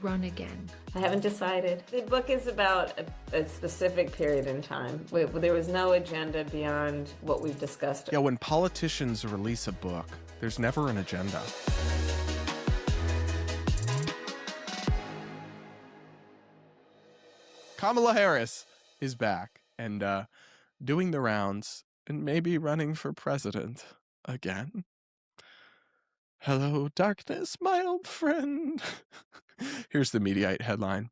run again? I haven't decided. The book is about a specific period in time. There was no agenda beyond what we've discussed. Yeah, when politicians release a book, there's never an agenda. Kamala Harris is back and doing the rounds and maybe running for president again. Hello, darkness, my old friend. Here's the Mediaite headline.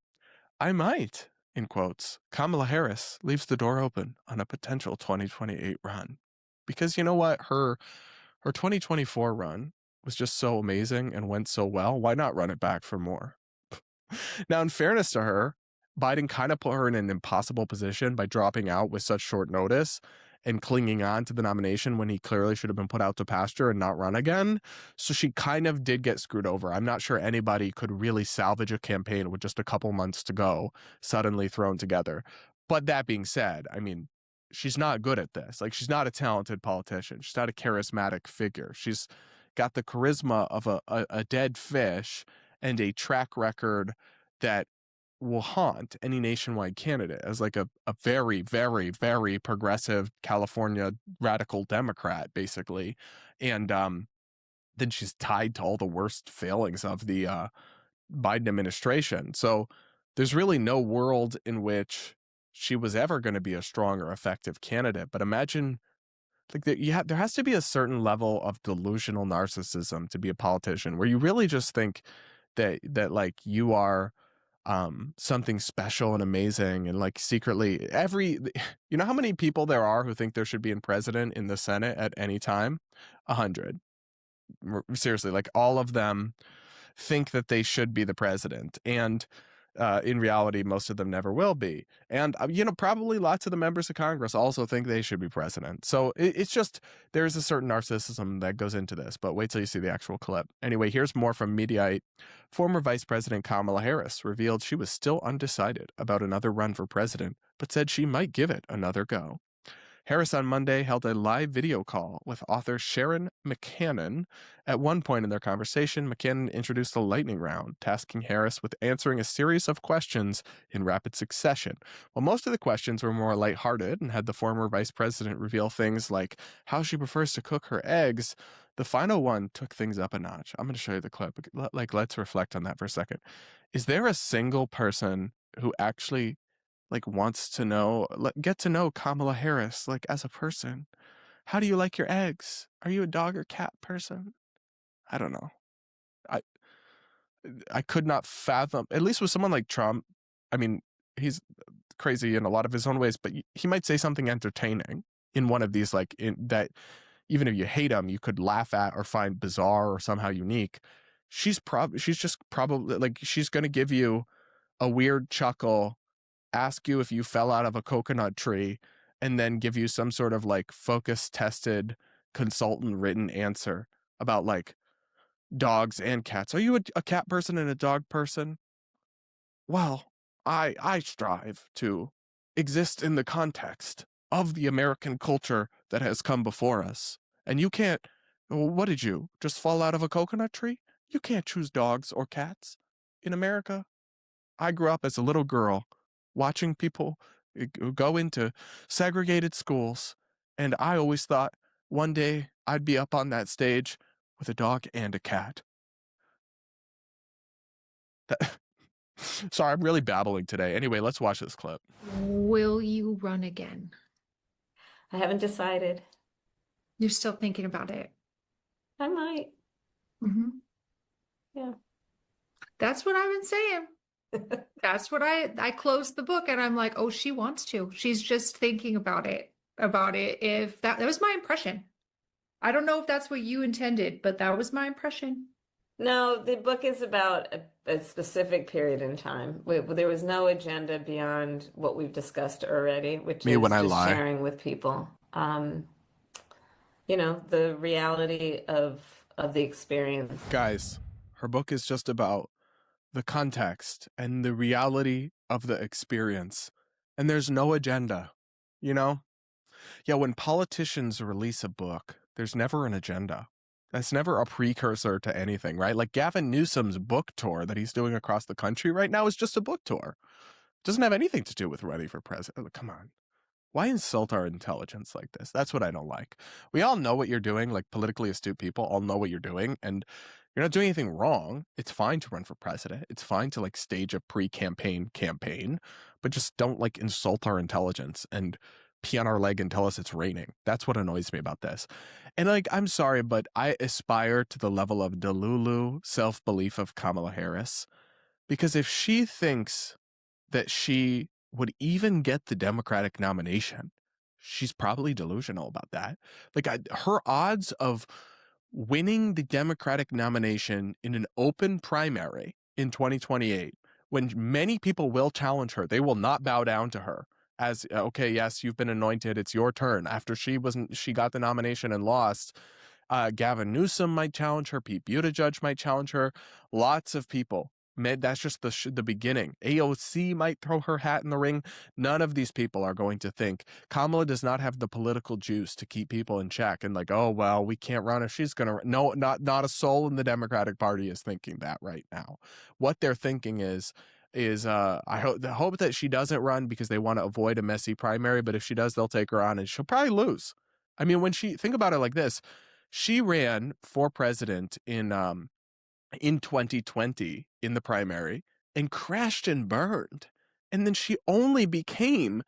I might, in quotes. Kamala Harris leaves the door open on a potential 2028 run. Because you know what? Her 2024 run was just so amazing and went so well. Why not run it back for more? Now, in fairness to her, Biden kind of put her in an impossible position by dropping out with such short notice and clinging on to the nomination when he clearly should have been put out to pasture and not run again. So she kind of did get screwed over. I'm not sure anybody could really salvage a campaign with just a couple months to go, suddenly thrown together. But that being said, I mean, she's not good at this. Like, she's not a talented politician. She's not a charismatic figure. She's got the charisma of a dead fish and a track record that will haunt any nationwide candidate as like a very, very, very progressive California radical Democrat, basically. And then she's tied to all the worst failings of the Biden administration. So there's really no world in which she was ever going to be a strong or effective candidate. But imagine, like, there has to be a certain level of delusional narcissism to be a politician where you really just think that like you are something special and amazing, and like secretly you know how many people there are who think there should be a president in the Senate at any time? 100. Seriously, like all of them think that they should be the president, and in reality, most of them never will be. And, you know, probably lots of the members of Congress also think they should be president. So it's just, there's a certain narcissism that goes into this, but wait till you see the actual clip. Anyway, here's more from Mediaite. Former Vice President Kamala Harris revealed she was still undecided about another run for president, but said she might give it another go. Harris on Monday held a live video call with author Sharon McCannon. At one point in their conversation, McCannon introduced a lightning round, tasking Harris with answering a series of questions in rapid succession. While most of the questions were more lighthearted and had the former vice president reveal things like how she prefers to cook her eggs, the final one took things up a notch. I'm going to show you the clip. Let's reflect on that for a second. Is there a single person who actually wants to get to know Kamala Harris, like, as a person? How do you like your eggs? Are you a dog or cat person? I don't know. I could not fathom, at least with someone like Trump. I mean, he's crazy in a lot of his own ways, but he might say something entertaining in one of these, like, in that even if you hate him, you could laugh at or find bizarre or somehow unique. She's just probably like, she's going to give you a weird chuckle, ask you if you fell out of a coconut tree, and then give you some sort of like focus tested consultant written answer about like dogs and cats. Are you a cat person and a dog person? Well, I strive to exist in the context of the American culture that has come before us. And you can't, what did you just fall out of a coconut tree? You can't choose dogs or cats in America. I grew up as a little girl watching people go into segregated schools, and I always thought one day I'd be up on that stage with a dog and a cat. Sorry, I'm really babbling today. Anyway, let's watch this clip. Will you run again? I haven't decided. You're still thinking about it? I might. Mm-hmm. Yeah. That's what I've been saying. That's what I closed the book and I'm like, oh, she wants to. She's just thinking about it. If that was my impression. I don't know if that's what you intended, but that was my impression. No, the book is about a specific period in time. There was no agenda beyond what we've discussed already, which is just sharing with people, you know, the reality of the experience. Guys, her book is just about the context and the reality of the experience. And there's no agenda, you know? Yeah, when politicians release a book, there's never an agenda. That's never a precursor to anything, right? Like Gavin Newsom's book tour that he's doing across the country right now is just a book tour. It doesn't have anything to do with running for president. Come on. Why insult our intelligence like this? That's what I don't like. We all know what you're doing, like politically astute people all know what you're doing, and you're not doing anything wrong. It's fine to run for president. It's fine to like stage a pre-campaign campaign, but just don't like insult our intelligence and pee on our leg and tell us it's raining. That's what annoys me about this. And like, I'm sorry, but I aspire to the level of delulu self-belief of Kamala Harris, because if she thinks that she would even get the Democratic nomination, she's probably delusional about that. Like her odds of winning the Democratic nomination in an open primary in 2028, when many people will challenge her, they will not bow down to her as, okay, yes, you've been anointed, it's your turn. After she got the nomination and lost, Gavin Newsom might challenge her, Pete Buttigieg might challenge her, lots of people. That's just the beginning. AOC might throw her hat in the ring. None of these people are going to think Kamala does not have the political juice to keep people in check and like, oh, well, we can't run if she's going to. No, not a soul in the Democratic Party is thinking that right now. What they're thinking is I hope that she doesn't run because they want to avoid a messy primary. But if she does, they'll take her on and she'll probably lose. I mean, think about it like this, she ran for president in 2020 in the primary and crashed and burned. And then she only became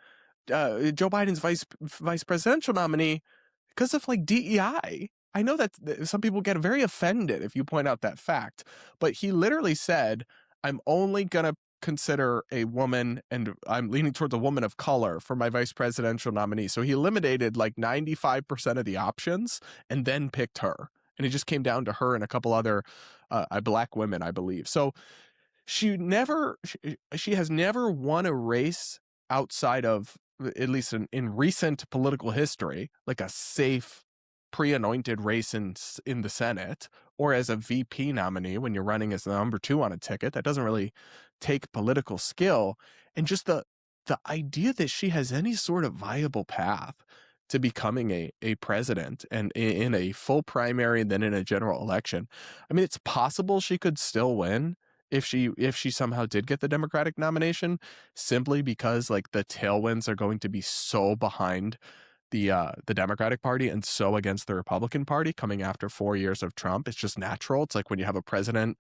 Joe Biden's vice presidential nominee because of like DEI. I know that some people get very offended if you point out that fact, but he literally said, I'm only going to consider a woman, and I'm leaning towards a woman of color for my vice presidential nominee. So he eliminated like 95% of the options and then picked her. And it just came down to her and a couple other black women, I believe. So she has never won a race outside of, at least in recent political history, like a safe pre-anointed race in the Senate or as a VP nominee when you're running as the number 2 on a ticket. That doesn't really take political skill. And just the idea that she has any sort of viable path to becoming a president and in a full primary and then in a general election. I mean, it's possible she could still win if she somehow did get the Democratic nomination, simply because like the tailwinds are going to be so behind the Democratic Party and so against the Republican Party coming after 4 years of Trump. It's just natural. It's like when you have a president,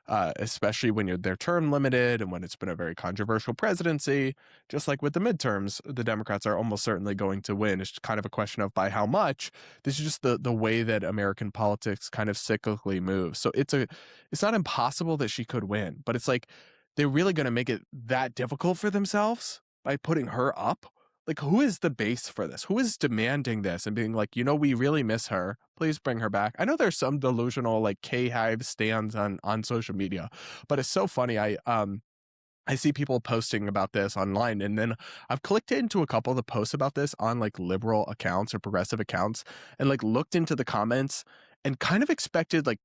especially when they're term limited and when it's been a very controversial presidency, just like with the midterms, the Democrats are almost certainly going to win. It's kind of a question of by how much. This is just the way that American politics kind of cyclically moves. So it's not impossible that she could win, but it's like they're really going to make it that difficult for themselves by putting her up. Like, who is the base for this? Who is demanding this and being like, we really miss her. Please bring her back. I know there's some delusional like K-Hive stands on social media, but it's so funny. I see people posting about this online, and then I've clicked into a couple of the posts about this on like liberal accounts or progressive accounts and like looked into the comments and kind of expected like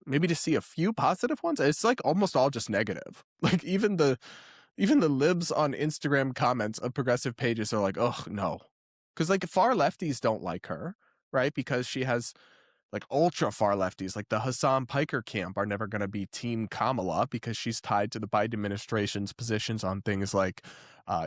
maybe to see a few positive ones. It's like almost all just negative. Like even the libs on Instagram comments of progressive pages are like, oh, no. Because like far lefties don't like her, right? Because she has like ultra far lefties, like the Hassan Piker camp are never going to be Team Kamala because she's tied to the Biden administration's positions on things like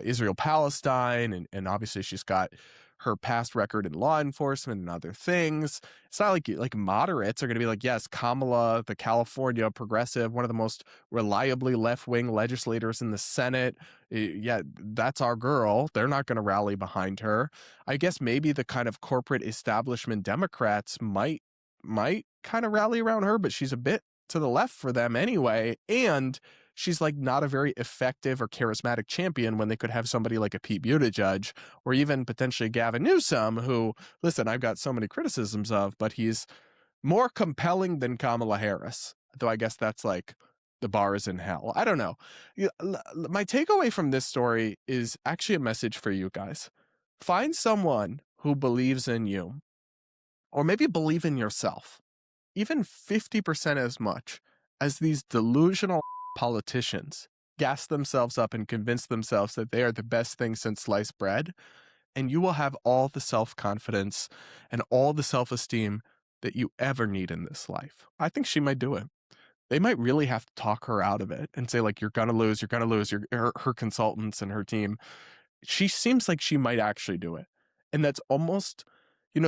Israel-Palestine. And obviously she's got her past record in law enforcement and other things. It's not like moderates are going to be like, yes, Kamala, the California progressive, one of the most reliably left-wing legislators in the Senate. Yeah, that's our girl. They're not going to rally behind her. I guess maybe the kind of corporate establishment Democrats might kind of rally around her, but she's a bit to the left for them anyway. And she's like not a very effective or charismatic champion when they could have somebody like a Pete Buttigieg or even potentially Gavin Newsom, who, listen, I've got so many criticisms of, but he's more compelling than Kamala Harris. Though I guess that's like the bar is in hell. I don't know. My takeaway from this story is actually a message for you guys. Find someone who believes in you, or maybe believe in yourself, even 50% as much as these delusional politicians gas themselves up and convince themselves that they are the best thing since sliced bread, and you will have all the self-confidence and all the self-esteem that you ever need in this life. I think she might do it. They might really have to talk her out of it and say, like, you're gonna lose, her consultants and her team. She seems like she might actually do it. And that's almost,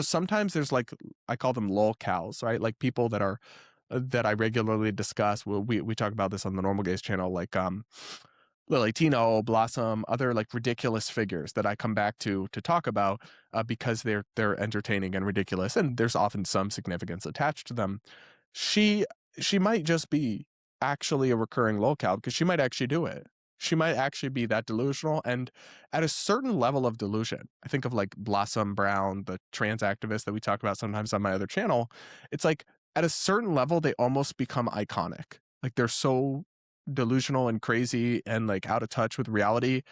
sometimes there's like, I call them lol cows, right? Like people that are, that I regularly discuss. We talk about this on the Normal Gaze channel, like Lily Tino, Blossom, other like ridiculous figures that I come back to talk about because they're entertaining and ridiculous, and there's often some significance attached to them. She might just be actually a recurring lolcow because she might actually do it. She might actually be that delusional, and at a certain level of delusion, I think of like Blossom Brown, the trans activist that we talk about sometimes on my other channel. It's like at a certain level, they almost become iconic. Like they're so delusional and crazy and like out of touch with reality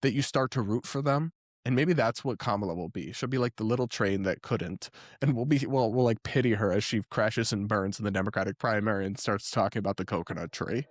that you start to root for them. And maybe that's what Kamala will be. She'll be like the little train that couldn't, and we'll like pity her as she crashes and burns in the Democratic primary and starts talking about the coconut tree.